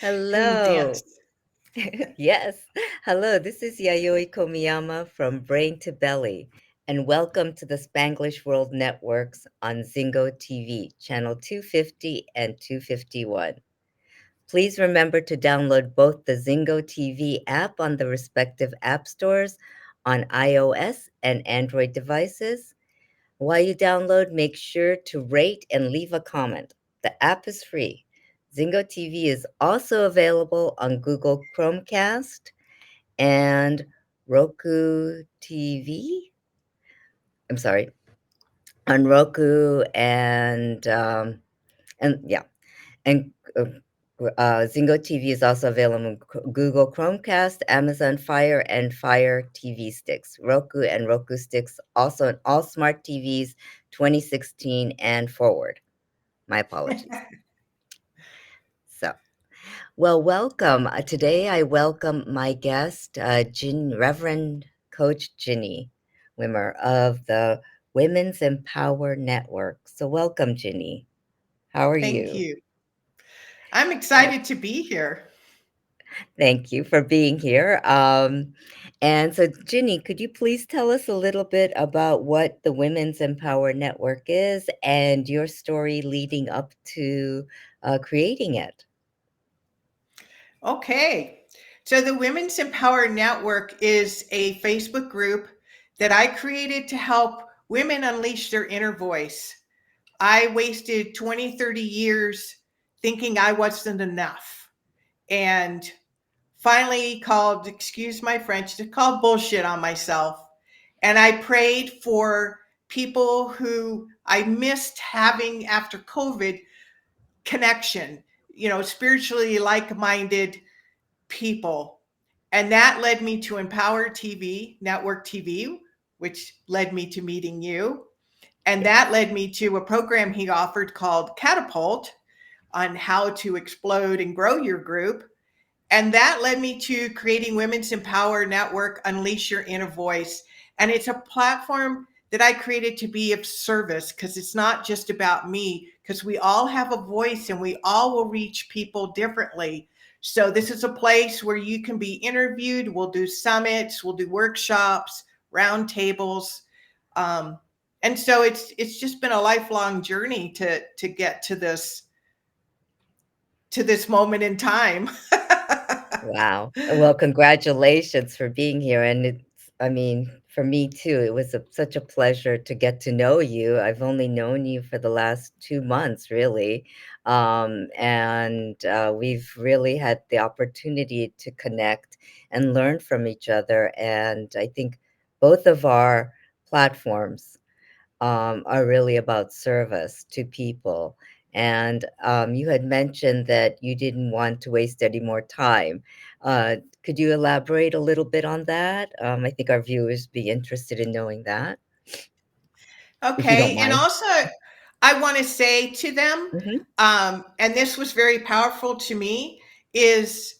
And Hello. dance. Yes. Hello, this is Yayoi Komiyama from Brain2Belly, and welcome to the Spanglish World Networks on Zingo TV, channel 250 and 251. Please remember to download both the Zingo TV app on the respective app stores on iOS and Android devices. While you download, make sure to rate and leave a comment. The app is free. Zingo TV is also available on Google Chromecast and Roku TV. I'm sorry, on Roku and yeah, and Zingo TV is also available on Google Chromecast, Amazon Fire, and Fire TV sticks. Roku and Roku sticks also on all smart TVs 2016 and forward. My apologies. So, well, welcome. Today I welcome my guest, Reverend Coach Jini Wimmer of the Women's Empower Network. So, welcome, Jini. How are Thank you? you. I'm excited to be here. Thank you for being here. And so, Ginny, could you please tell us a little bit about what the Women's Empower Network is and your story leading up to creating it? Okay. So, the Women's Empower Network is a Facebook group that I created to help women unleash their inner voice. I wasted 20, 30 years thinking I wasn't enough. And finally called, excuse my French, to call bullshit on myself. And I prayed for people who I missed having after COVID connection, spiritually like minded people. And that led me to Empower TV, Network TV, which led me to meeting you. And that Yes. led me to a program he offered called Catapult on how to explode and grow your group. And that led me to creating Women's Empower Network, Unleash Your Inner Voice. And it's a platform that I created to be of service because it's not just about me, because we all have a voice and we all will reach people differently. So this is a place where you can be interviewed. We'll do summits, we'll do workshops, roundtables. Um, and so it's just been a lifelong journey to get to this moment in time. Wow. Well, congratulations for being here. And I mean, for me too, it was such a pleasure to get to know you. I've only known you for the last 2 months, really. And we've really had the opportunity to connect and learn from each other. And I think both of our platforms are really about service to people. And you had mentioned that you didn't want to waste any more time. Could you elaborate a little bit on that? I think our viewers be interested in knowing that, if you don't Okay. And mind. also, I want to say to them, Hmm. and this was very powerful to me, is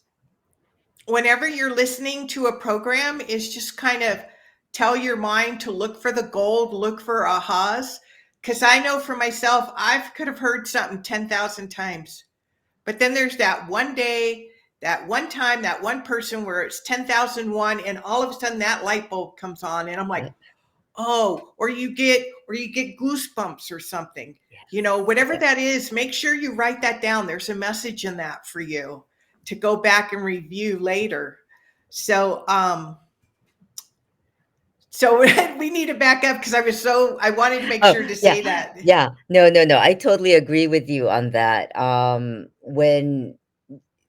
whenever you're listening to a program, is just kind of tell your mind to look for the gold, look for ahas. Because I know for myself, I could have heard something 10,000 times. But then there's that one day, that one time, that one person where it's 10,001, and all of a sudden that light bulb comes on, and I'm like, oh, or you get goosebumps or something. Whatever Yes. that is, make sure you write that down. There's a message in that for you to go back and review later. So so we need to back up because I wanted to make Oh, sure to yeah. say that. Yeah. No, no, no. I totally agree with you on that. When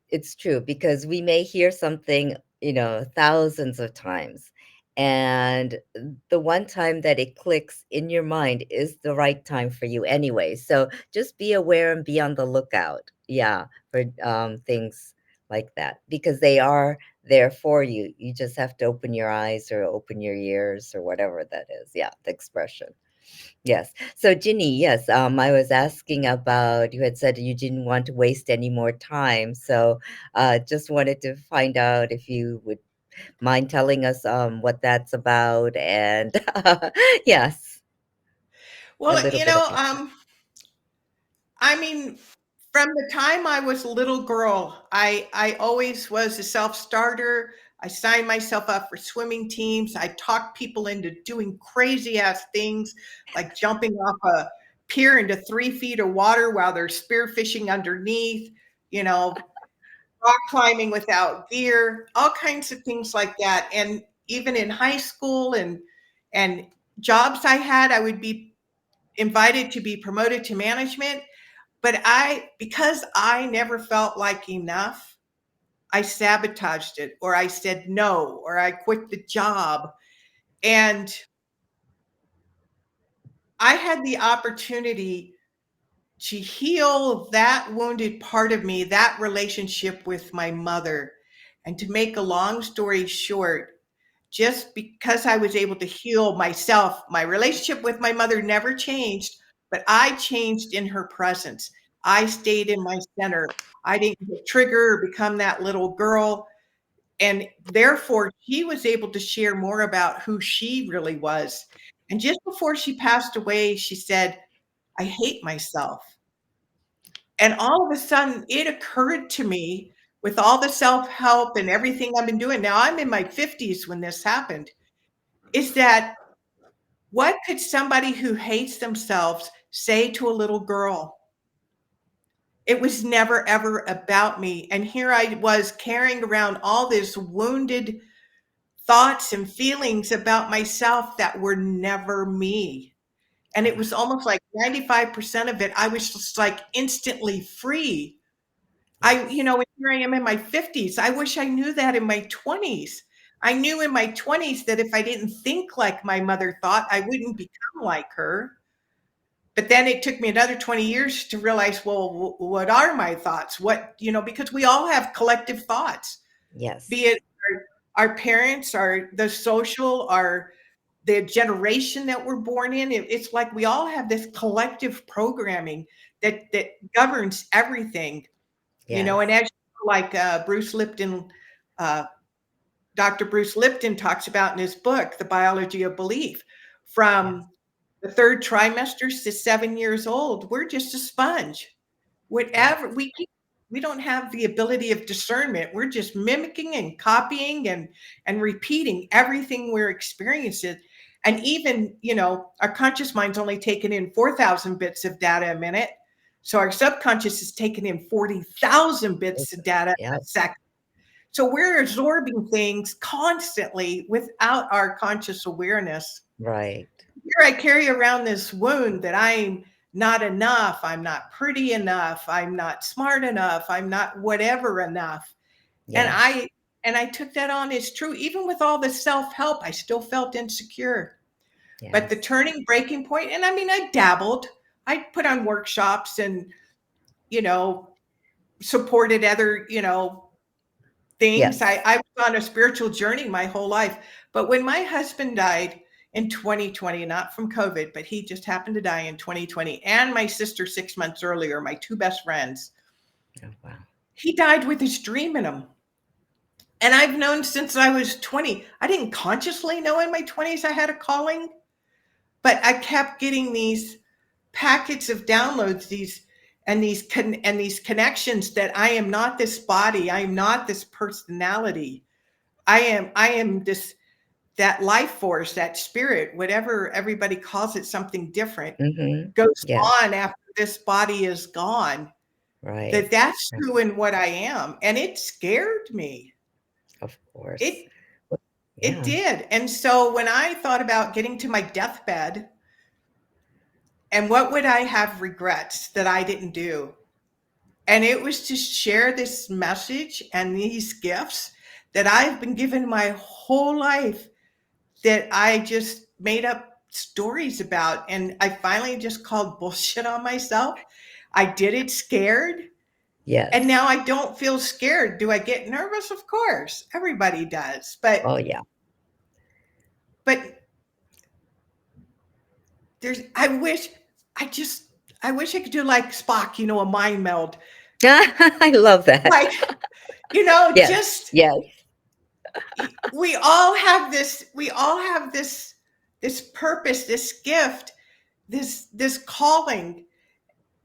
it's true, because we may hear something, thousands of times, and the one time that it clicks in your mind is the right time for you anyway. So just be aware and be on the lookout, yeah, for things like that, because they are there for you. You just have to open your eyes or open your ears or whatever that is. Yeah, the expression. Yes. So, Ginny, yes, I was asking about, you had said you didn't want to waste any more time. So, just wanted to find out if you would mind telling us what that's about. And yes, a Well, little bit about that. I mean, From the time I was a little girl, I always was a self-starter. I signed myself up for swimming teams. I talked people into doing crazy ass things like jumping off a pier into 3 feet of water while they're spearfishing underneath, you know, rock climbing without gear, all kinds of things like that. And even in high school and jobs I had, I would be invited to be promoted to management. But because I never felt like enough, I sabotaged it, or I said no, or I quit the job. And I had the opportunity to heal that wounded part of me, that relationship with my mother. And to make a long story short, just because I was able to heal myself, my relationship with my mother never changed, but I changed in her presence. I stayed in my center. I didn't get trigger or become that little girl. And therefore, she was able to share more about who she really was. And just before she passed away, she said, I hate myself. And all of a sudden, it occurred to me with all the self help and everything I've been doing. Now, I'm in my 50s when this happened, is that what could somebody who hates themselves say to a little girl? It was never, ever about me. And here I was carrying around all this wounded thoughts and feelings about myself that were never me. And it was almost like 95% of it, I was just like instantly free. Yes. Here I am in my 50s. I wish I knew that in my 20s. I knew in my 20s that if I didn't think like my mother thought, I wouldn't become like her. But then it took me another 20 years to realize, well, what are my thoughts? Because we all have collective thoughts, be Yes. it our parents, the social, the generation that we're born in. It's like we all have this collective programming that governs everything. And Yes. as like Bruce Lipton, uh, Dr. Bruce Lipton talks about in his book, The Biology of Belief, Yes. from the third trimesters to 7 years old, we're just a sponge. Whatever Yes. we don't have the ability of discernment. We're just mimicking and copying and repeating everything we're experiencing. And even, our conscious mind's only taking in 4,000 bits of data a minute. So our subconscious is taking in 40,000 bits of data a Yep. second. So we're absorbing things constantly without our conscious awareness. Right. Here I carry around this wound that I'm not enough, I'm not pretty enough, I'm not smart enough, I'm not whatever enough. And Yes. I took that on as true. Even with all the self-help, I still felt insecure. But the Yes. turning breaking point, and I mean, I dabbled. I put on workshops and, you know, supported other, things. I, Yes. I was on a spiritual journey my whole life. But when my husband died in 2020, not from COVID, but he just happened to die in 2020, and my sister 6 months earlier, my two best friends, Oh, wow. he died with his dream in him. And I've known since I was 20. I didn't consciously know in my 20s I had a calling, but I kept getting these packets of downloads, these connections that I am not this body, I am not this personality. I am this that life force, that spirit, whatever everybody calls it, something different, Mhm. goes Yes. on after this body is gone. Right. That's Right. who and what I am. And it scared me. Of course. It Well, it yeah. did. And so when I thought about getting to my deathbed and what would I have regrets that I didn't do? And it was to share this message and these gifts that I've been given my whole life that I just made up stories about. And I finally just called bullshit on myself. I did it scared. And Yes. now I don't feel scared. Do I get nervous? Of course. Everybody does. Oh, yeah. But there's I just I wish I could do like Spock, a mind meld. I love that. Like, Yes. just Yes. we all have this purpose, this gift, this calling.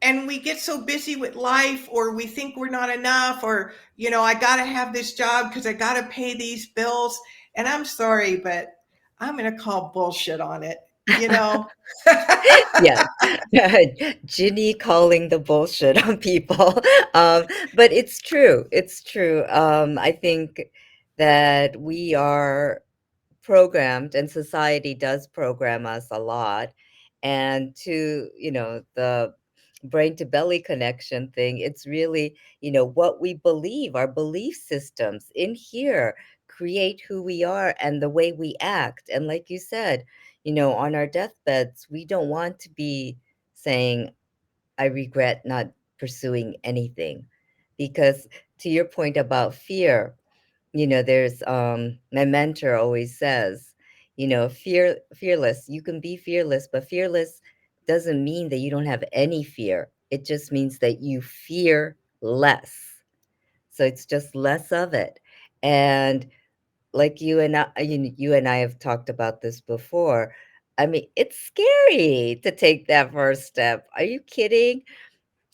and we get so busy with life, or we think we're not enough, or, I got to have this job because I got to pay these bills. And I'm sorry, but I'm going to call bullshit on it, you know? Yes. Ginny calling the bullshit on people. But it's true. It's true. I think that we are programmed, and society does program us a lot. And to, the brain to belly connection thing, it's really, what we believe, our belief systems in here create who we are and the way we act. And like you said, on our deathbeds, we don't want to be saying, I regret not pursuing anything. Because to your point about fear, there's my mentor always says, fearless, you can be fearless, but fearless doesn't mean that you don't have any fear. It just means that you fear less. So it's just less of it. And like you and I have talked about this before. I mean, it's scary to take that first step. Are you kidding?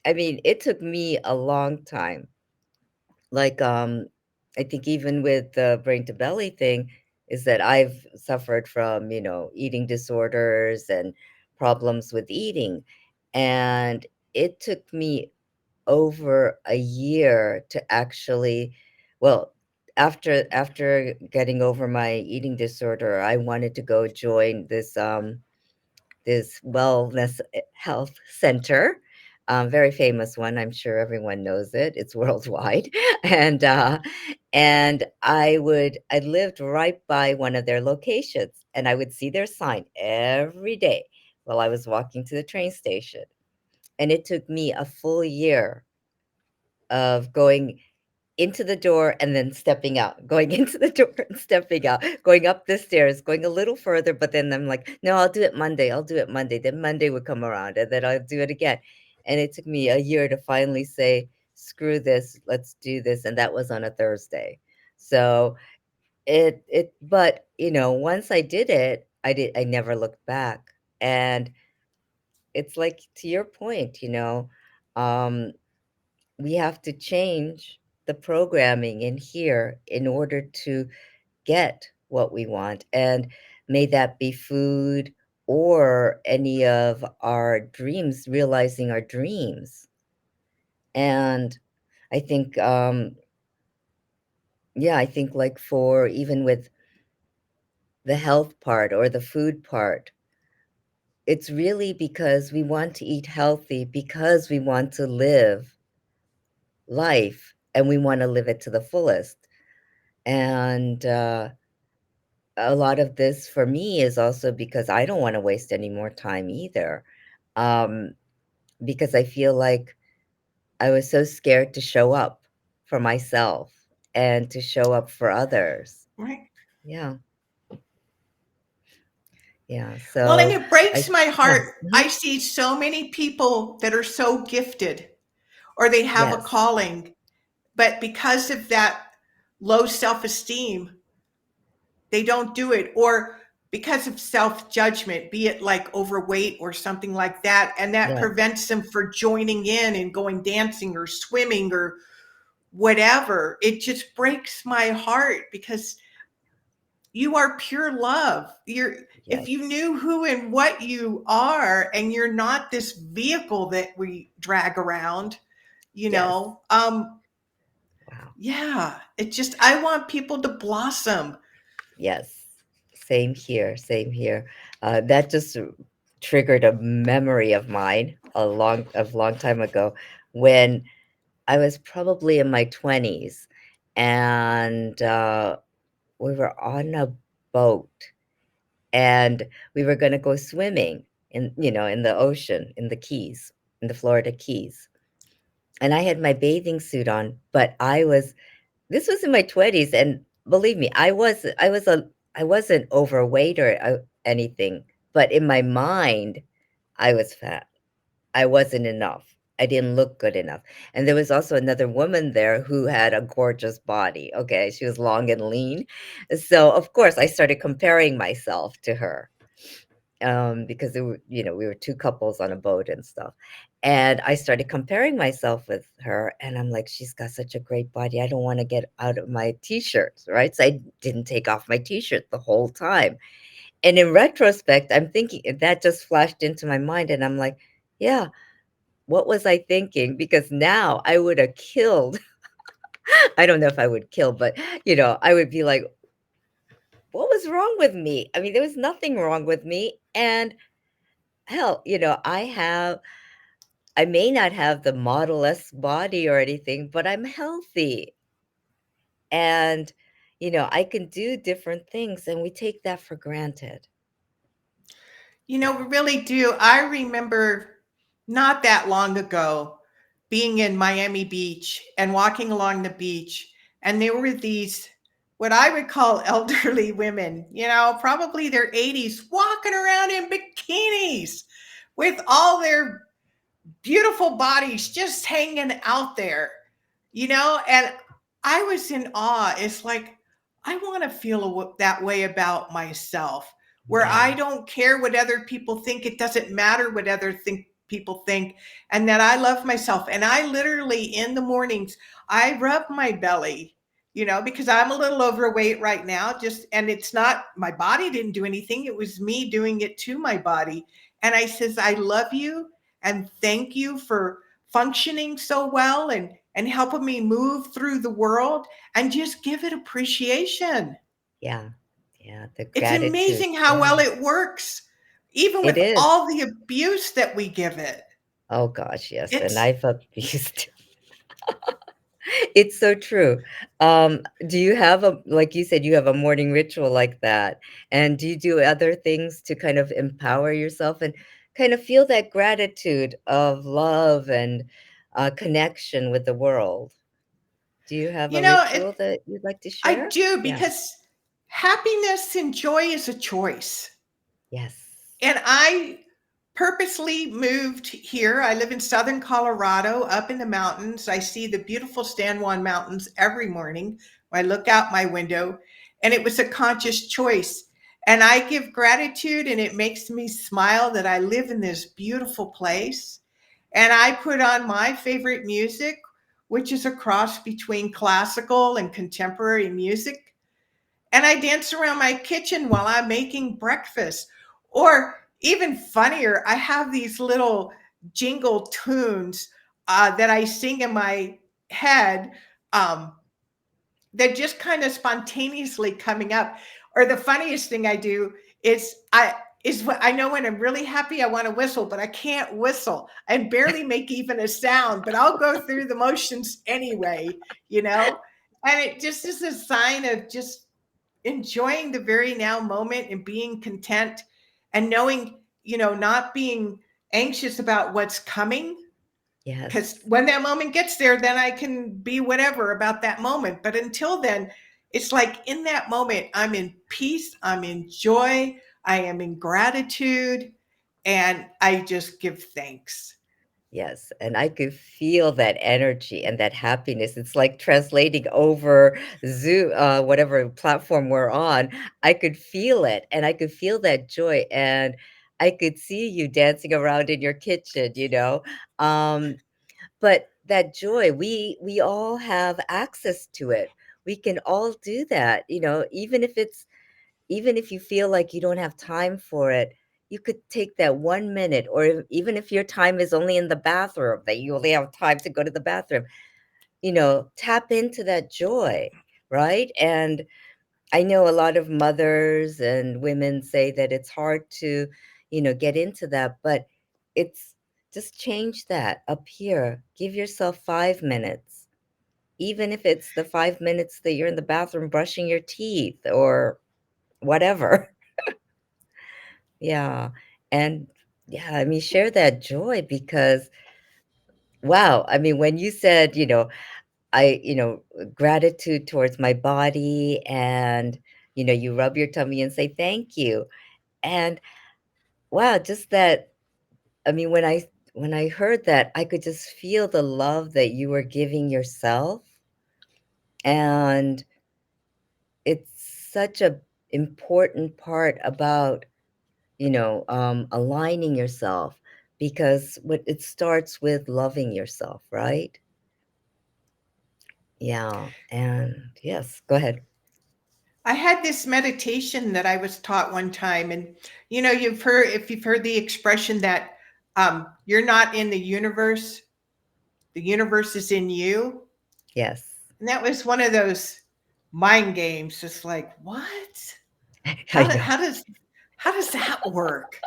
I mean, it took me a long time. Like, I think even with the brain to belly thing, is that I've suffered from, eating disorders and problems with eating. And it took me over a year to actually, well, after getting over my eating disorder, I wanted to go join this wellness health center, very famous one. I'm sure everyone knows it. It's worldwide, and I lived right by one of their locations, and I would see their sign every day while I was walking to the train station. And it took me a full year of going into the door and then stepping out, going into the door and stepping out, going up the stairs, going a little further, but then I'm like, "No, I'll do it Monday, I'll do it Monday." Then Monday would come around, and then I'll do it again. And it took me a year to finally say, "Screw this, let's do this." And that was on a Thursday. So but, once I did it, I never looked back. And it's like, to your point, um, we have to change the programming in here in order to get what we want. And may that be food or any of our dreams, realizing our dreams. And I think, yeah, I think like for even with the health part or the food part, it's really because we want to eat healthy because we want to live life and we want to live it to the fullest. And a lot of this for me is also because I don't want to waste any more time either. Um, because I feel like I was so scared to show up for myself and to show up for others. Right. Yeah. Yeah. Well, and So it breaks my yeah. heart. I see so many people that are so gifted, or they have a Yes. calling, but because of that low self esteem, they don't do it, or because of self judgment, be it like overweight or something like that. And that Yeah. prevents them from joining in and going dancing or swimming or whatever. It just breaks my heart because you are pure love. If you Yes. knew who and what you are, and you're not this vehicle that we drag around, you Yes. know, Wow. yeah, it just, I want people to blossom. Yes. Same here. Same here. That just triggered a memory of mine a long time ago when I was probably in my 20s, and we were on a boat, and we were going to go swimming in the ocean, in the Keys, in the Florida Keys. And I had my bathing suit on, but this was in my 20s, and believe me, I wasn't overweight or anything, but in my mind I was fat. I wasn't enough. I didn't look good enough. And there was also another woman there who had a gorgeous body. Okay, she was long and lean. So, of course, I started comparing myself to her. because there were, we were two couples on a boat and stuff. And I started comparing myself with her, and I'm like, she's got such a great body. I don't want to get out of my t-shirts, right? So I didn't take off my t-shirt the whole time. And in retrospect, I'm thinking that just flashed into my mind, and I'm like, yeah, what was I thinking? Because now I would have killed. I don't know if I would kill, but I would be like, what was wrong with me? I mean, there was nothing wrong with me. And hell, I may not have the Model S body or anything, but I'm healthy. And, I can do different things, and we take that for granted. We really do. I remember not that long ago being in Miami Beach and walking along the beach, and there were these, what I would call elderly women, probably their 80s, walking around in bikinis with all their beautiful bodies just hanging out there, and I was in awe. It's like, I want to feel that way about myself, where I Yeah. don't care what other people think. It doesn't matter what people think, and that I love myself. And I literally, in the mornings, I rub my belly, because I'm a little overweight right now, and it's not, my body didn't do anything. It was me doing it to my body. And I says, I love you and thank you for functioning so well and helping me move through the world, and just give it appreciation. Yeah. Yeah. The It's gratitude. amazing how Yeah. well it works, even It with is. all the abuse that we give it. Oh gosh, yes. And It's I've abused. It's so true. Do you have like you said, you have a morning ritual like that? And do you do other things to kind of empower yourself and kind of feel that gratitude of love and connection with the world? Do you have you a know it ritual that you'd like to I share? do, Yeah. because happiness and joy is a choice. Yes. And I purposely moved here. I live in southern Colorado, up in the mountains. I see the beautiful San Juan Mountains every morning when I look out my window, and it was a conscious choice. And I give gratitude, and it makes me smile that I live in this beautiful place. And I put on my favorite music, which is a cross between classical and contemporary music, and I dance around my kitchen while I'm making breakfast. Or even funnier, I have these little jingle tunes that I sing in my head, um, that just kind of spontaneously coming up. Or the funniest thing I do is when I know when I'm really happy, I want to whistle, but I can't whistle and barely make even a sound, but I'll go through the motions anyway, you know? And it just is a sign of just enjoying the very now moment and being content, and knowing, not being anxious about what's coming. Because Yes. when that moment gets there, then I can be whatever about that moment. But until then, it's like in that moment, I'm in peace, I'm in joy, I am in gratitude, and I just give thanks. Yes, and I could feel that energy and that happiness. It's like translating over Zoom, whatever platform we're on. I could feel it, and I could feel that joy, and I could see you dancing around in your kitchen, Um, but that joy, we all have access to it. We can all do that, even if you feel like you don't have time for it, you could take that 1 minute, or even if your time is only in the bathroom, that you only have time to go to the bathroom, tap into that joy, right? And I know a lot of mothers and women say that it's hard to, get into that, but it's just change that up here. Give yourself 5 minutes, even if it's the 5 minutes that you're in the bathroom brushing your teeth or whatever. Yeah. And yeah, I mean, share that joy because wow, I mean, when you said, gratitude towards my body and, you rub your tummy and say thank you. And wow, just that, I mean, when I heard that, I could just feel the love that you were giving yourself. And it's such a important part about, aligning yourself, because what it starts with loving yourself, right? Yeah. And yes, go ahead. I had this meditation that I was taught one time, and you've heard if you've heard the expression that you're not in the universe is in you, Yes. and that was one of those mind games. It's like, what? I How do, know. how does that work?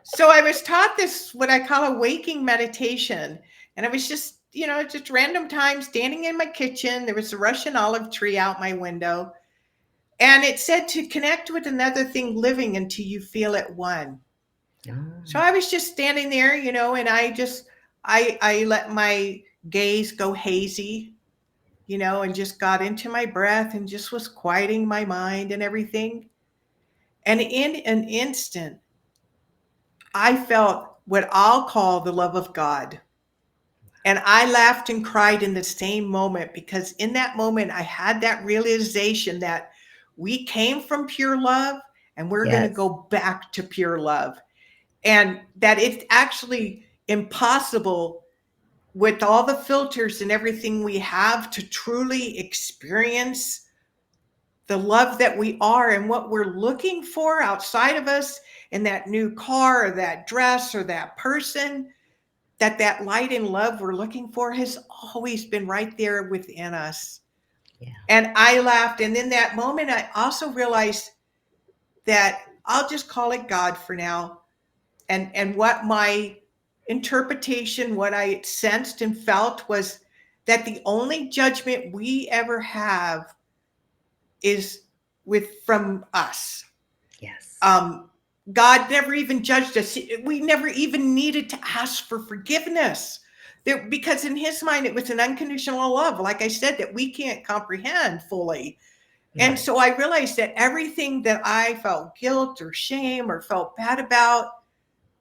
So I was taught this what I call a waking meditation, and I was just just random time standing in my kitchen. There was a Russian olive tree out my window. And it said to connect with another thing living until you feel it one. So Oh, I was just standing there, and I let my gaze go hazy, and just got into my breath and just was quieting my mind and everything. And in an instant, I felt what I'll call the love of God. And I laughed and cried in the same moment because in that moment, I had that realization that we came from pure love and we're going to yes. go back to pure love. And that it's actually impossible with all the filters and everything we have to truly experience the love that we are and what we're looking for outside of us in that new car or that dress or that person, that light and love we're looking for has always been right there within us. Yeah. And I laughed. And in that moment, I also realized that I'll just call it God for now. And what my interpretation, what I sensed and felt was that the only judgment we ever have is from us. Yes. Um, God never even judged us. We never even needed to ask for forgiveness. Because in his mind, it was an unconditional love, like I said, that we can't comprehend fully. And Right. so I realized that everything that I felt guilt or shame or felt bad about,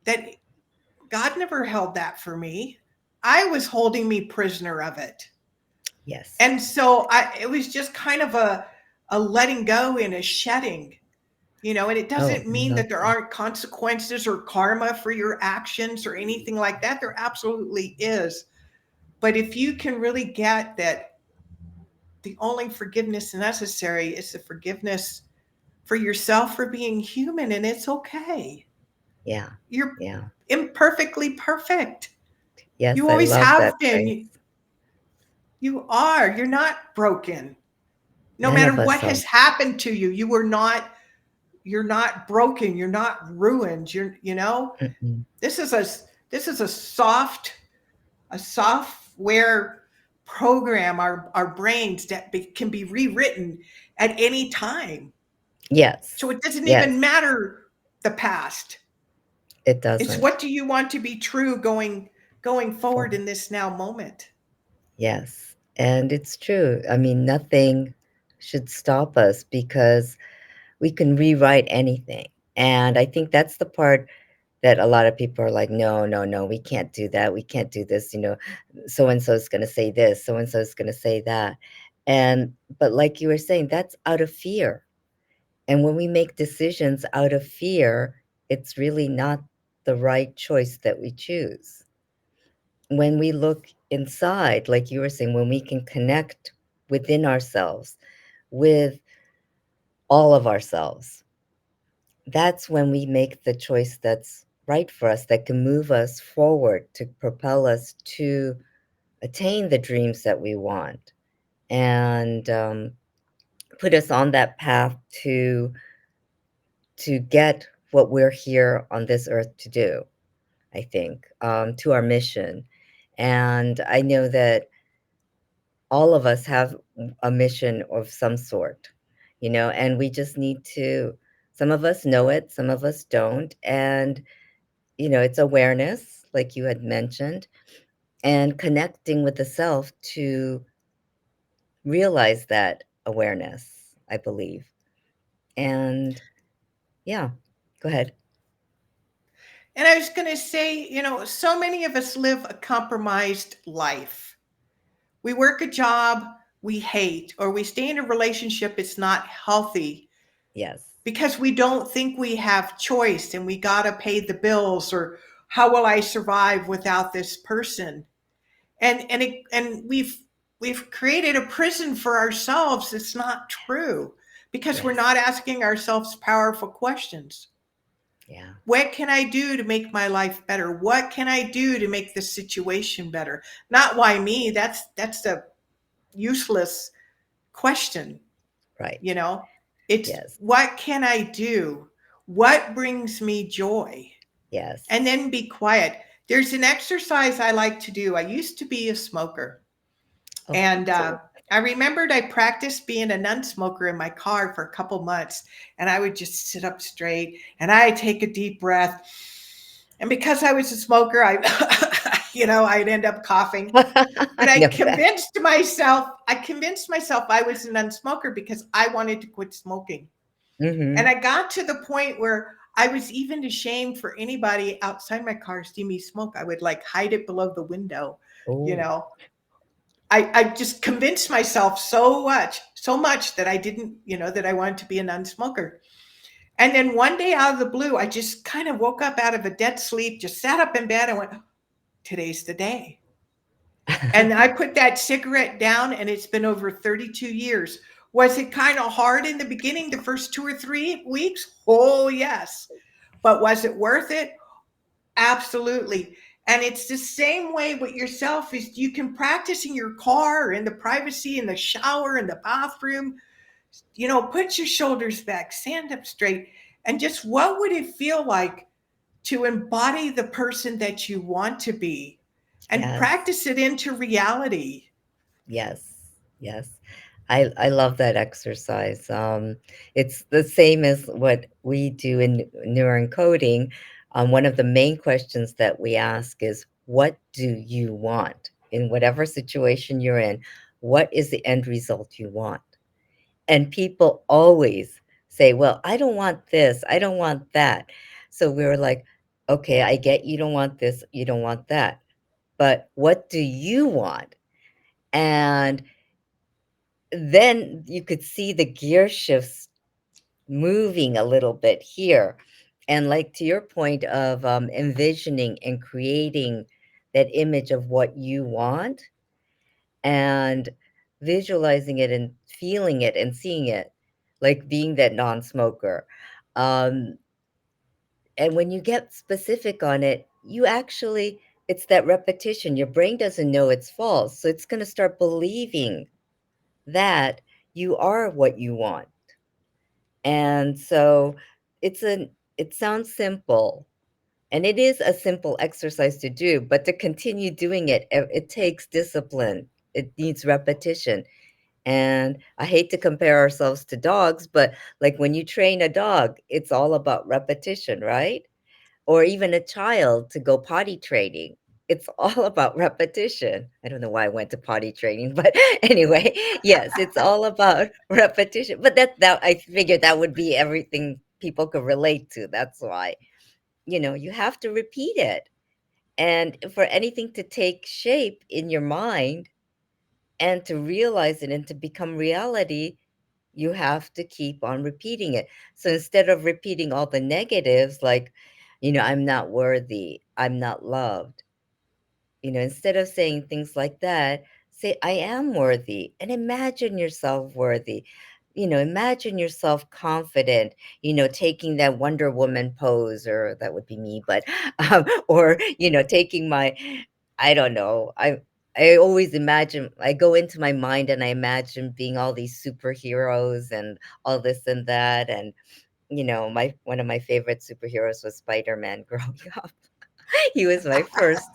that God never held that for me. I was holding me prisoner of it. Yes. And so it was just kind of a letting go and a shedding. And it Oh, doesn't I mean love that there that. aren't consequences or karma for your actions or anything like that. There absolutely is. But if you can really get that the only forgiveness necessary is the forgiveness for yourself for being human, and it's okay. Yeah. You're Yeah. imperfectly perfect. Yes, You I always love that have been. phrase. You are. You're not broken. No None matter of what us are. has happened to you, you're not broken. You're not ruined. Mm-mm. This is a this is a software program, our brains that can be rewritten at any time. So Yes. it doesn't Yes. even matter the past. It It's doesn't. what do you want to be true going For forward in this now moment. yes. And it's true. I mean, nothing should stop us because we can rewrite anything. And I think that's the part that a lot of people are like, no, no, no, we can't do that. We can't do this. So and so is going to say this, so and so is going to say that. And, but like you were saying, that's out of fear. And when we make decisions out of fear, it's really not the right choice that we choose. When we look inside, like you were saying, when we can connect within ourselves with all of ourselves, that's when we make the choice that's right for us, that can move us forward, to propel us to attain the dreams that we want, and put us on that path to get what we're here on this earth to do. I think, to our mission. And I know that all of us have a mission of some sort, and we just need to, some of us know it, some of us don't. And, it's awareness, like you had mentioned, and connecting with the self to realize that awareness, I believe. And yeah, go ahead. And I was going to say, so many of us live a compromised life. We work a job we hate, or we stay in a relationship it's not healthy. Yes. because we don't think we have choice and we got to pay the bills, or how will I survive without this person? And we've created a prison for ourselves. It's not true, because we're Yes. not asking ourselves powerful questions. Yeah. What can I do to make my life better? What can I do to make the situation better? Not why me. That's a useless question. Right. you know it's Yes. what can I do, what brings me joy, Yes. and then be quiet. There's an exercise I like to do. I used to be a smoker, Oh, me and too. I remembered I practiced being a non-smoker in my car for a couple months, and I would just sit up straight and I take a deep breath, and because I was a smoker, I I'd end up coughing. But I know that. I convinced myself I was a non-smoker because I wanted to quit smoking. And Mm-hmm. I got to the point where I was even ashamed for anybody outside my car to see me smoke. I would like hide it below the window. You Oh. know, I just convinced myself so much that I didn't, that I wanted to be a non-smoker. And then one day out of the blue, I just kind of woke up out of a dead sleep, just sat up in bed and went, today's the day. And I put that cigarette down, and it's been over 32 years. Was it kind of hard in the beginning, the first 2 or 3 weeks? Oh, yes. But was it worth it? Absolutely. And it's the same way with yourself. Is you can practice in your car, or in the privacy, in the shower, in the bathroom. Put your shoulders back, stand up straight, and just what would it feel like to embody the person that you want to be, and Yes. practice it into reality. Yes. Yes. I love that exercise. It's the same as what we do in neuroencoding. One of the main questions that we ask is, what do you want in whatever situation you're in? What is the end result you want? And people always say, well, I don't want this, I don't want that. So we were like, okay, I get you don't want this, you don't want that. But what do you want? And then you could see the gear shifts moving a little bit here. And like to your point of envisioning and creating that image of what you want and visualizing it and feeling it and seeing it, like being that non-smoker. Um, and when you get specific on it, you actually, it's that repetition. Your brain doesn't know it's false. So it's going to start believing that you are what you want. And so it sounds simple, and it is a simple exercise to do, but to continue doing it, it takes discipline. It needs repetition. And I hate to compare ourselves to dogs, but like when you train a dog, it's all about repetition, right? Or even a child to go potty training. It's all about repetition. I don't know why I went to potty training, but anyway, yes, it's all about repetition. But that I figured that would be everything people could relate to. That's why, you have to repeat it. And for anything to take shape in your mind and to realize it and to become reality, you have to keep on repeating it. So instead of repeating all the negatives, like, I'm not worthy, I'm not loved, instead of saying things like that, say, I am worthy, and imagine yourself worthy. Imagine yourself confident, taking that Wonder Woman pose, or that would be me, but, or, taking my, I don't know. I always imagine, I go into my mind and I imagine being all these superheroes and all this and that. And, my one of my favorite superheroes was Spider-Man growing up. He was my first,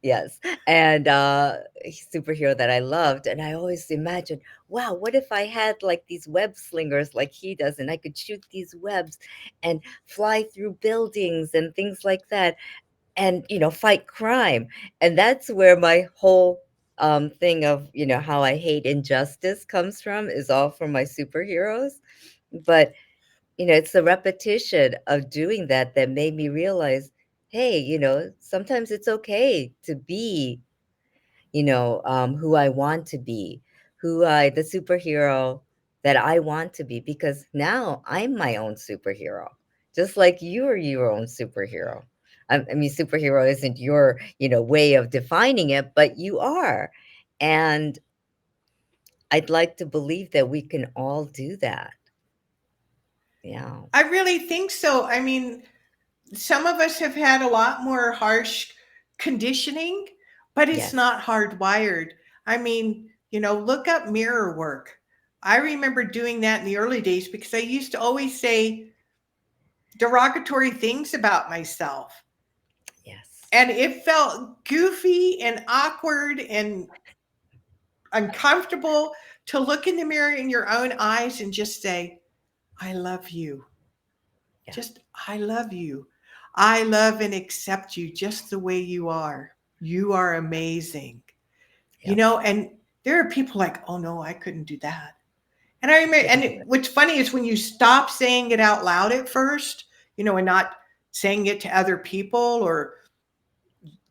yes, and superhero that I loved. And I always imagined, wow, what if I had like these web slingers like he does, and I could shoot these webs and fly through buildings and things like that, and fight crime. And that's where my whole thing of how I hate injustice comes from, is all from my superheroes. But it's the repetition of doing that that made me realize, hey, sometimes it's okay to be, who I want to be, the superhero, that I want to be, because now I'm my own superhero, just like you are your own superhero. I mean, superhero isn't your, way of defining it, but you are. And I'd like to believe that we can all do that. Yeah. I really think so. I mean, some of us have had a lot more harsh conditioning, but it's Yes. not hardwired. I mean, look up mirror work. I remember doing that in the early days because I used to always say derogatory things about myself. Yes. And it felt goofy and awkward and uncomfortable to look in the mirror in your own eyes and just say, I love you. Yeah. Just, I love you. I love and accept you just the way you are. You are amazing. Yeah. And there are people like, oh no, I couldn't do that. And I remember, Couldn't do it. what's funny is when you stop saying it out loud at first, and not saying it to other people or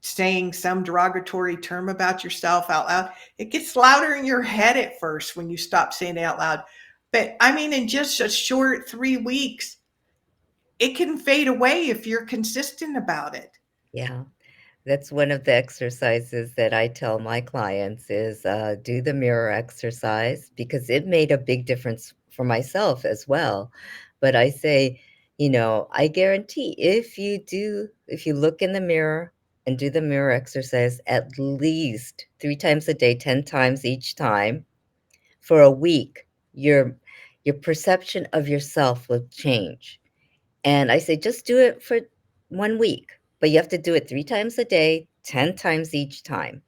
saying some derogatory term about yourself out loud, it gets louder in your head at first when you stop saying it out loud. But I mean, in just a short 3 weeks, it can fade away if you're consistent about it. Yeah. That's one of the exercises that I tell my clients is, do the mirror exercise, because it made a big difference for myself as well. But I say, I guarantee if you look in the mirror and do the mirror exercise at least 3 times a day, 10 times each time for a week, your perception of yourself will change. And I say, just do it for 1 week, but you have to do it 3 times a day, 10 times each time.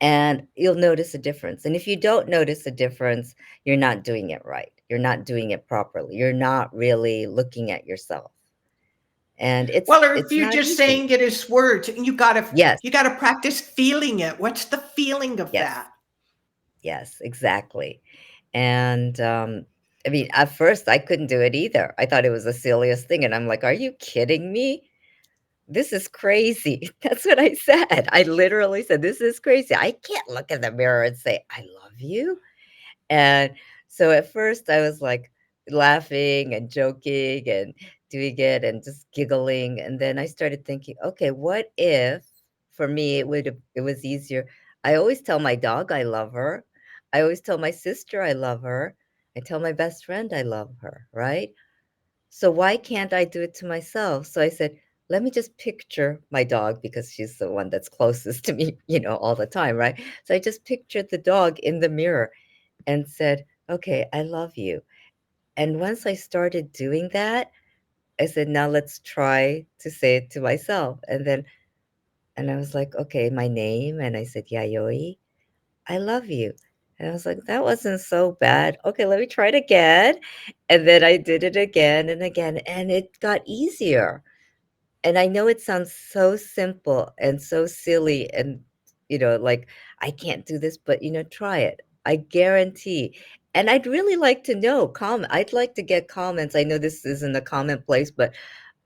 And you'll notice a difference. And if you don't notice a difference, you're not doing it right. You're not doing it properly. You're not really looking at yourself. And Well, or if it's you're not just easy. saying it as words, and you gotta Yes, you gotta practice feeling it. What's the feeling of yes, that? yes, exactly. And I mean, at first I couldn't do it either. I thought it was the silliest thing. And I'm like, are you kidding me? This is crazy. That's what I said. I literally said, "This is crazy. I can't look in the mirror and say, 'I love you.'" And so at first I was like laughing and joking and doing it and just giggling. And then I started thinking, okay, what if for me it was easier. I always tell my dog I love her. I always tell my sister I love her. I tell my best friend I love her, right? So why can't I do it to myself? So I said, let me just picture my dog, because she's the one that's closest to me, all the time, right? So I just pictured the dog in the mirror and said, okay, I love you. And once I started doing that, I said, now let's try to say it to myself. And I was like, okay, my name. And I said, Yayoi, I love you. And I was like, that wasn't so bad. Okay, let me try it again. And then I did it again and again, and it got easier. And I know it sounds so simple and so silly and, like, I can't do this, but, try it. I guarantee. And I'd really like to know, I'd like to get comments. I know this isn't a comment place, but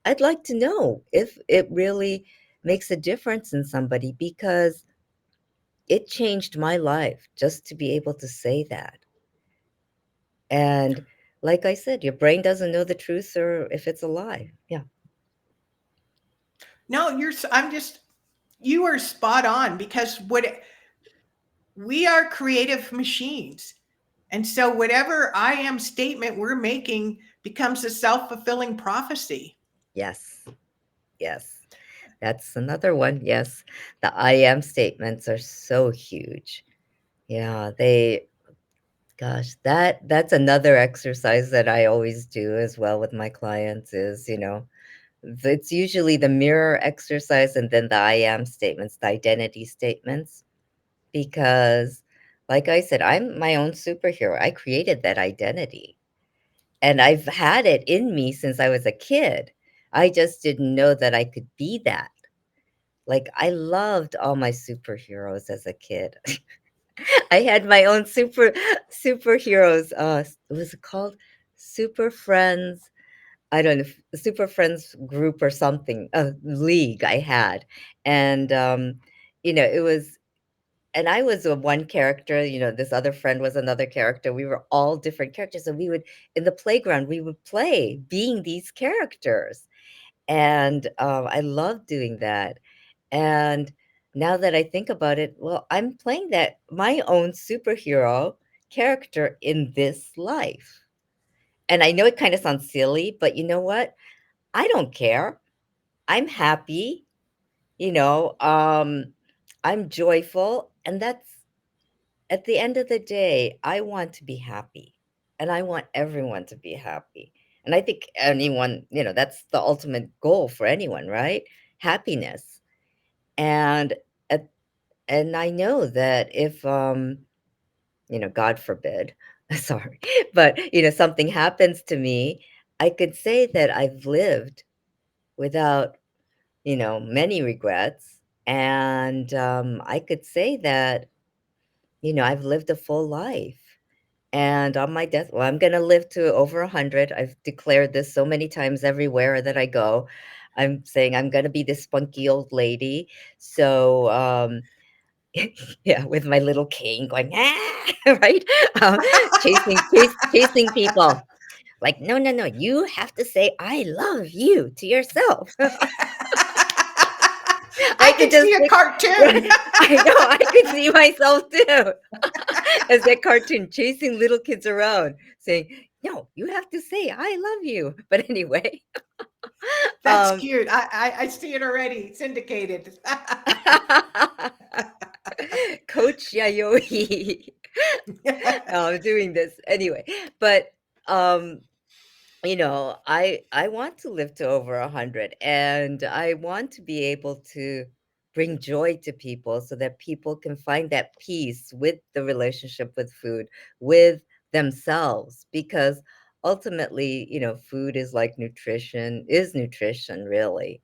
I'd like to know if it really makes a difference in somebody, because it changed my life just to be able to say that. And like I said, your brain doesn't know the truth or if it's a lie. Yeah. No, you are spot on because we are creative machines. And so whatever I am statement we're making becomes a self-fulfilling prophecy. Yes. Yes. That's another one. Yes. The I am statements are so huge. Yeah, gosh, that's another exercise that I always do as well with my clients is, it's usually the mirror exercise and then the I am statements, the identity statements, because like I said, I'm my own superhero. I created that identity and I've had it in me since I was a kid. I just didn't know that I could be that. Like, I loved all my superheroes as a kid. I had my own superheroes, what was it called? Super Friends. I don't know, Super Friends group or something, league I had. And, it was and I was a one character, this other friend was another character. We were all different characters, and we would in the playground, we would play being these characters, and, I love doing that, and now that I think about it, well, I'm playing that my own superhero character in this life, and I know it kinda sounds silly, but you know what? I don't care. I'm happy, you know, um, I'm joyful, and that's at the end of the day, I want to be happy, and I want everyone to be happy. And I think anyone, that's the ultimate goal for anyone, right? Happiness. And at, and I know that if God forbid, sorry, but something happens to me, I could say that I've lived without, many regrets. And I could say that, I've lived a full life. And on my death, well, I'm gonna live to over 100. I've declared this so many times everywhere that I go. I'm saying I'm gonna be this spunky old lady. So, yeah, with my little cane going, ah, right? Um, chasing people. Like, no, no, no, you have to say I love you to yourself. I I could can just see a cartoon. right. I know, I could see myself too. As that cartoon chasing little kids around saying, "No, you have to say I love you." But anyway, That's um cute. I see it already syndicated. Coach Yayoi doing this anyway. But um I want to live to over 100, and I want to be able to bring joy to people so that people can find that peace with the relationship with food, with themselves, because ultimately, food is like nutrition, is nutrition really.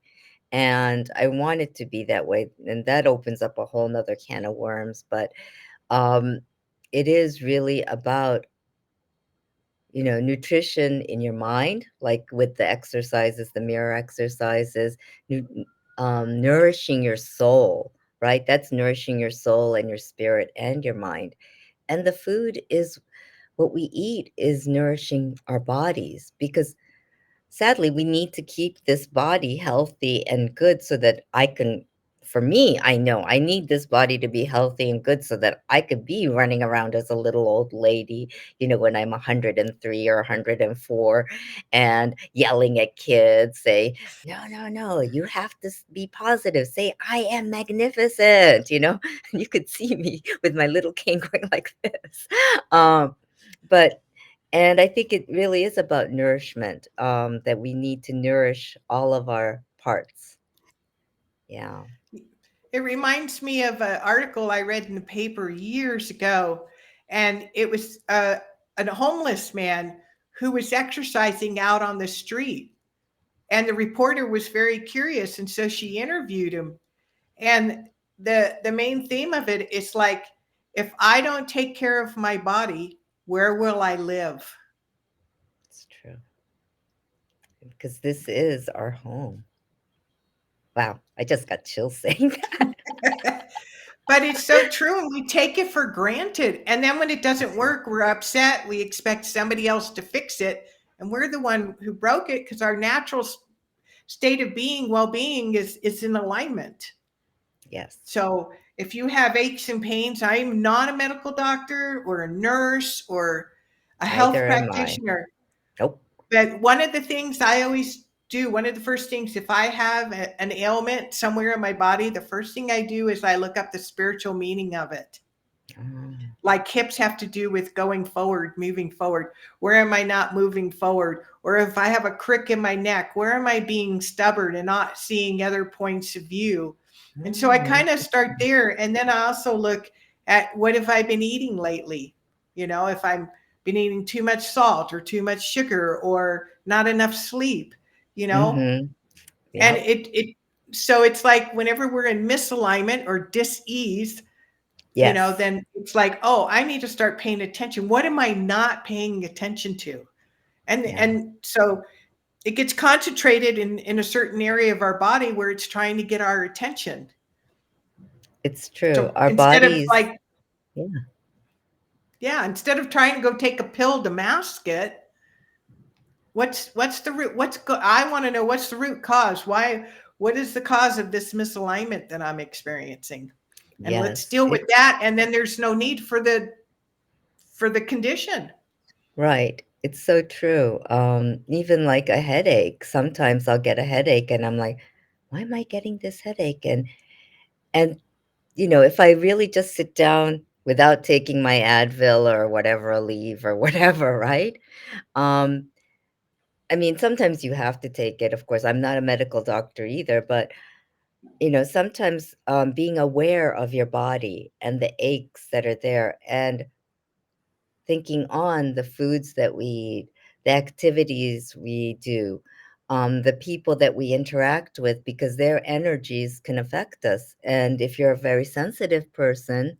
And I want it to be that way. And that opens up a whole nother can of worms. But um it is really about nutrition in your mind, like with the exercises, the mirror exercises, nourishing your soul, right? That's nourishing your soul and your spirit and your mind. And the food is what we eat is nourishing our bodies, because sadly, we need to keep this body healthy and good so that I can, for me, I know I need this body to be healthy and good so that I could be running around as a little old lady, when I'm 103 or 104 and yelling at kids, say, no, no, no, you have to be positive. Say, I am magnificent, You could see me with my little cane going like this. But and I think it really is about nourishment, that we need to nourish all of our parts. Yeah. It reminds me of an article I read in the paper years ago, and it was a homeless man who was exercising out on the street. And the reporter was very curious, and so she interviewed him. And the main theme of it is like, if I don't take care of my body, where will I live? It's true. Because this is our home. Wow, I just got chills saying that. But it's so true, and we take it for granted. And then when it doesn't work, we're upset. We expect somebody else to fix it, and we're the one who broke it, because our natural state of being, well-being, is in alignment. Yes, So if you have aches and pains, I'm not a medical doctor or a nurse or a health neither am I. practitioner. Nope. But one of the things I always do, one of the first things, if I have an ailment somewhere in my body, the first thing I do is I look up the spiritual meaning of it. Oh, Like hips have to do with going forward, moving forward. Where am I not moving forward? Or if I have a crick in my neck, where am I being stubborn and not seeing other points of view? And so I kind of start interesting. there. And then I also look at, what have I been eating lately? If I'm been eating too much salt or too much sugar or not enough sleep, you know, Mm-hmm. and Yep. so it's like whenever we're in misalignment or dis-ease, Yes. then it's like, oh, I need to start paying attention. What am I not paying attention to? And Yeah. so it gets concentrated in a certain area of our body where it's trying to get our attention. It's true. So Our instead of bodies, like, yeah, yeah, instead of trying to go take a pill to mask it, what's the root? I want to know what's the root cause. What is the cause of this misalignment that I'm experiencing? And let's yes, deal with that. And then there's no need for the condition. right. It's so true. Even like a headache. Sometimes I'll get a headache and I'm like, why am I getting this headache? And if I really just sit down without taking my Advil or whatever, a leave or whatever, right? Um, I mean, sometimes you have to take it. Of course, I'm not a medical doctor either, but sometimes being aware of your body and the aches that are there and thinking on the foods that we eat, the activities we do, the people that we interact with, because their energies can affect us. And if you're a very sensitive person,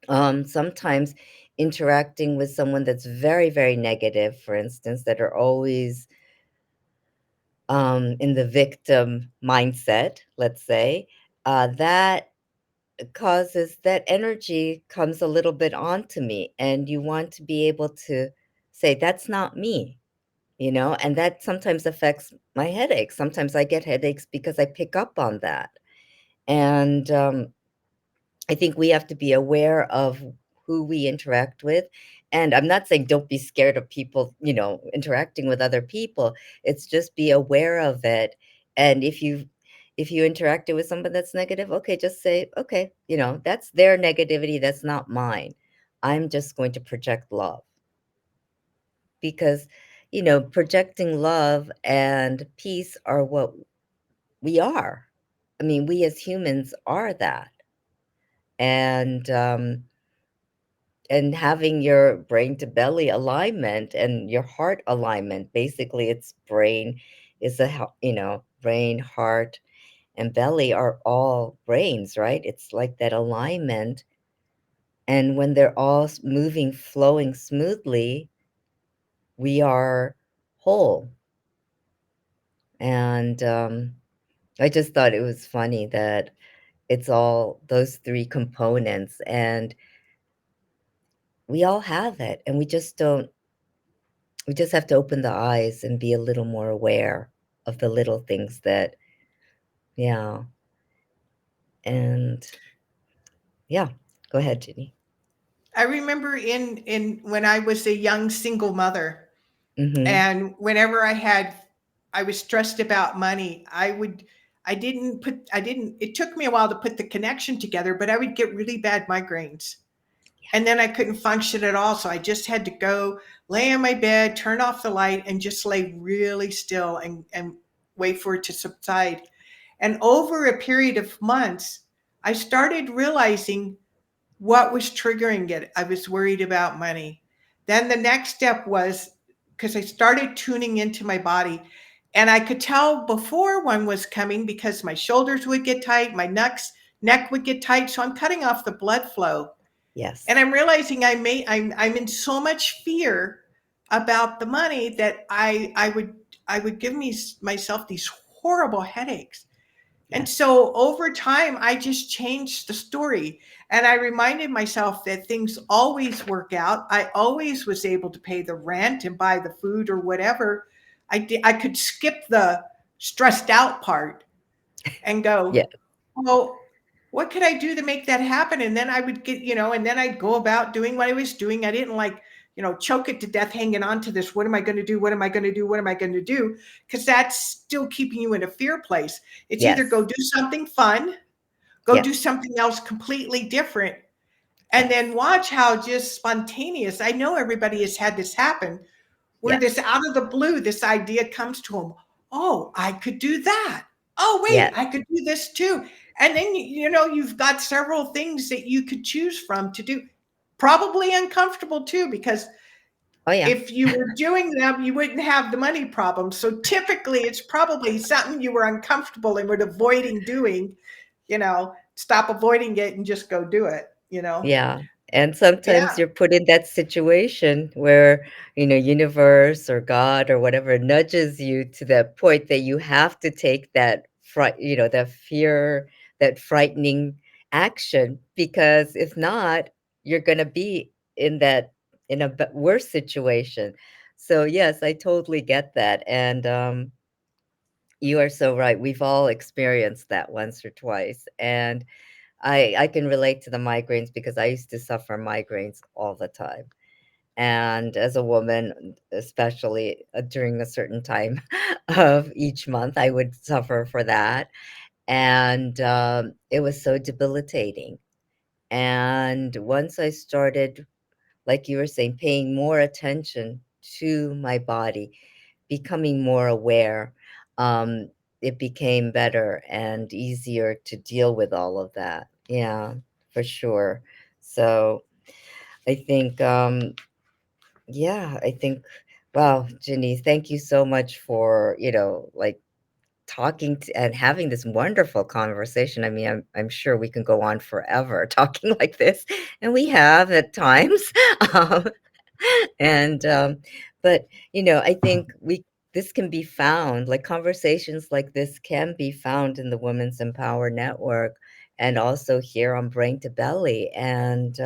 sometimes interacting with someone that's very, very negative, for instance, that are always in the victim mindset, let's say, that causes that energy comes a little bit onto me. And you want to be able to say, that's not me, and that sometimes affects my headaches. Sometimes I get headaches because I pick up on that. And I think we have to be aware of who we interact with. And I'm not saying don't be scared of people, interacting with other people. It's just be aware of it. And if you interacted with someone that's negative, okay, just say, okay, that's their negativity, that's not mine. I'm just going to project love because, projecting love and peace are what we are. I mean, we as humans are that. And having your brain to belly alignment and your heart alignment, basically it's brain, heart, and belly are all brains, right? It's like that alignment. And when they're all moving, flowing smoothly, we are whole. And I just thought it was funny that it's all those three components, and we all have it, and we just have to open the eyes and be a little more aware of the little things that, yeah. And yeah, go ahead, Ginny. I remember in when I was a young single mother, Mm-hmm. and whenever I was stressed about money, I didn't it took me a while to put the connection together, but I would get really bad migraines. And then I couldn't function at all, so I just had to go lay in my bed, turn off the light, and just lay really still and wait for it to subside. And over a period of months, I started realizing what was triggering it. I was worried about money. Then the next step was, because I started tuning into my body, and I could tell before one was coming because my shoulders would get tight, my neck would get tight. So I'm cutting off the blood flow. And Yes. I'm realizing I'm in so much fear about the money that I would give myself these horrible headaches. And Yes. so over time, I just changed the story. And I reminded myself that things always work out. I always was able to pay the rent and buy the food or whatever. I could skip the stressed out part and Yeah. go, well, what could I do to make that happen? And then I would get, and then I'd go about doing what I was doing. I didn't like, choke it to death hanging on to this. What am I going to do? What am I going to do? What am I going to do? Because that's still keeping you in a fear place. It's either go Yes. do something fun, go do Yes. something else completely different, and Yes. then watch how just spontaneous. I know everybody has had this happen where this Yes. out of the blue, this idea comes to them. Oh, I could do that. Oh, wait, Yes. I could do this too. And then, you've got several things that you could choose from to do. Probably uncomfortable too, because Oh, yeah. if you were doing them, you wouldn't have the money problem. So typically, it's probably something you were uncomfortable and were avoiding doing. Stop avoiding it and just go do it. Yeah. And sometimes Yeah. you're put in that situation where, universe or God or whatever nudges you to that point that you have to take that that fear, that frightening action, because if not, you're going to be in a worse situation. So yes, I totally get that. And you are so right. We've all experienced that once or twice. And I can relate to the migraines because I used to suffer migraines all the time. And as a woman, especially during a certain time of each month, I would suffer for that. And it was so debilitating. And once I started, like you were saying, paying more attention to my body, becoming more aware, um, it became better and easier to deal with all of that. Yeah, for sure. So I think, yeah, I think, wow, Ginny, thank you so much for, like talking and having this wonderful conversation. I mean, I'm sure we can go on forever talking like this, and we have at times. Um, and but I think we this can be found, like conversations like this can be found in the Women's Empower Network, and also here on Brain to Belly. And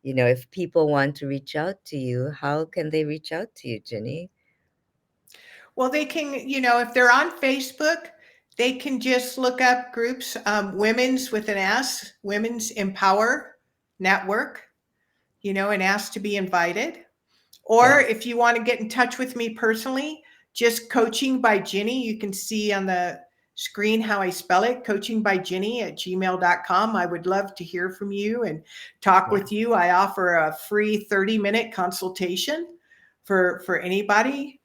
if people want to reach out to you, how can they reach out to you, Ginny? Well, they can, if they're on Facebook, they can just look up groups, Women's with an S, Women's Empower Network, and ask to be invited. Or Yes. if you want to get in touch with me personally, just Coaching by Jini. You can see on the screen how I spell it, coachingbyjini@gmail.com. I would love to hear from you and talk Yeah. with you. I offer a free 30-minute consultation for anybody.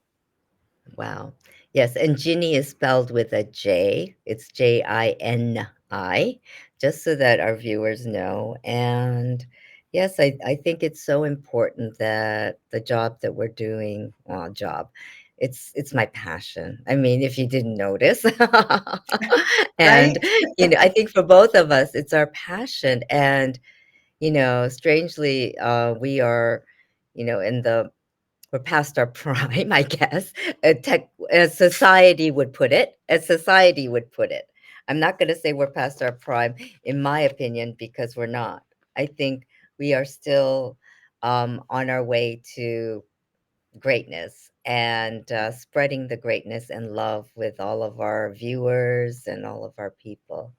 Wow. Yes, and Ginny is spelled with a J. It's Jini, just so that our viewers know. And yes, I think it's so important that the job that we're doing, well, job, it's my passion. I mean, if you didn't notice. And, Right? I think for both of us, it's our passion. And, strangely, we are, in the we're past our prime, I guess, as society would put it, I'm not going to say we're past our prime, in my opinion, because we're not. I think we are still on our way to greatness, and spreading the greatness and love with all of our viewers and all of our people.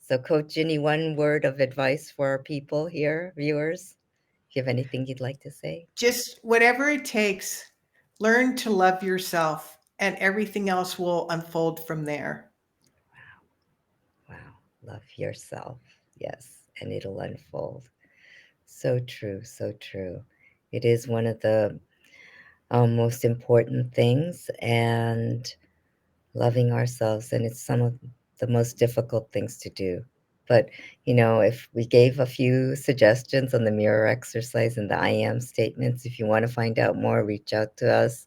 So, Coach Ginny, one word of advice for our people here, viewers. Do you have anything you'd like to say? Just whatever it takes, learn to love yourself, and everything else will unfold from there. Wow, love yourself. Yes, and it'll unfold. So true, so true. It is one of the most important things, and loving ourselves, and it's some of the most difficult things to do. But, if we gave a few suggestions on the mirror exercise and the I am statements, if you want to find out more, reach out to us.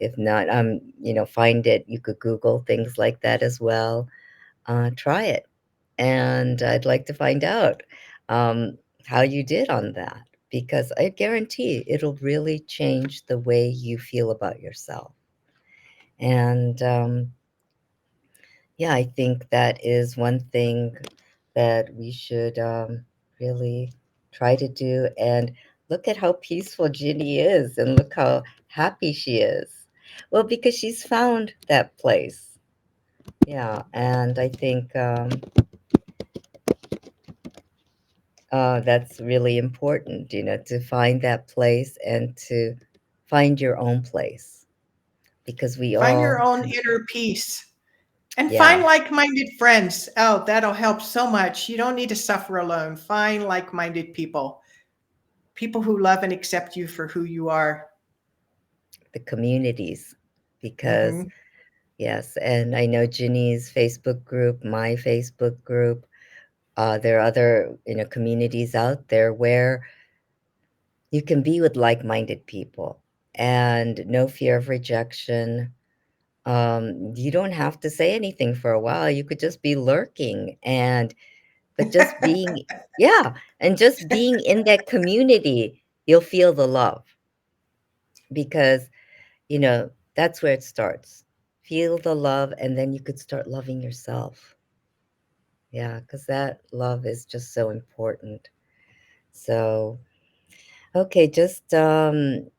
If not, find it. You could Google things like that as well. Try it. And I'd like to find out um, how you did on that, because I guarantee it'll really change the way you feel about yourself. And yeah, I think that is one thing that we should really try to do. And look at how peaceful Ginny is, and look how happy she is. Well, because she's found that place. Yeah, and I think that's really important, to find that place and to find your own place, because we Find all, your own inner peace and find yeah, like minded friends. Oh, that'll help so much. You don't need to suffer alone. Find like minded people, people who love and accept you for who you are. the communities, because Hmm. yes, and I know Ginny's Facebook group, my Facebook group, there are other, communities out there where you can be with like-minded people, and no fear of rejection. You don't have to say anything for a while. You could just be lurking, and but just being, yeah, and just being in that community, you'll feel the love, because, that's where it starts. Feel the love, and then you could start loving yourself. Yeah, because that love is just so important. So, okay, just I'm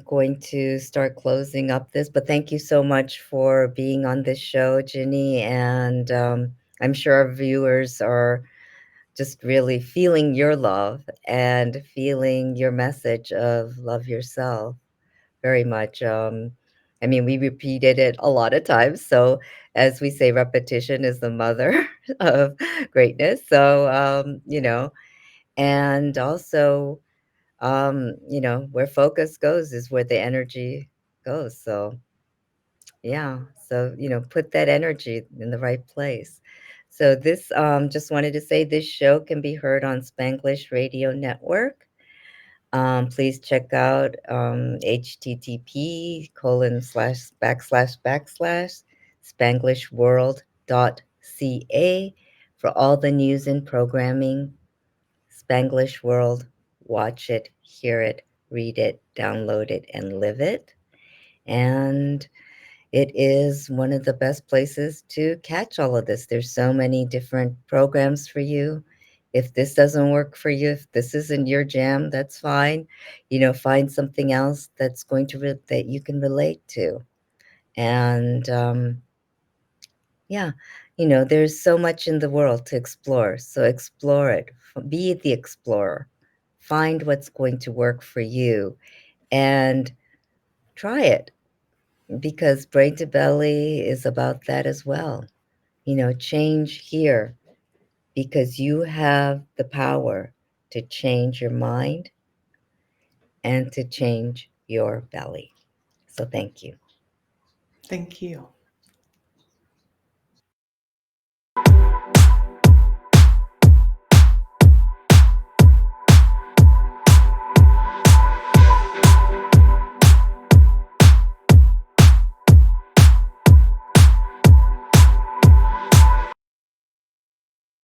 going to start closing up this, but thank you so much for being on this show, Ginny. And I'm sure our viewers are just really feeling your love and feeling your message of love yourself very much. I mean, we repeated it a lot of times. So, as we say, repetition is the mother of greatness. So, and also, where focus goes is where the energy goes. So, yeah. So, put that energy in the right place. So, this, just wanted to say this show can be heard on Spanglish Radio Network. Please check out http:/// spanglishworld.ca for all the news and programming. Spanglish World, watch it, hear it, read it, download it, and live it. And it is one of the best places to catch all of this. There's so many different programs for you. If this doesn't work for you, if this isn't your jam, that's fine. Find something else that's going to that you can relate to. And yeah, there's so much in the world to explore. So explore it. Be the explorer. Find what's going to work for you and try it, because Brain to Belly is about that as well. Change here, because you have the power to change your mind and to change your belly. So thank you. Thank you.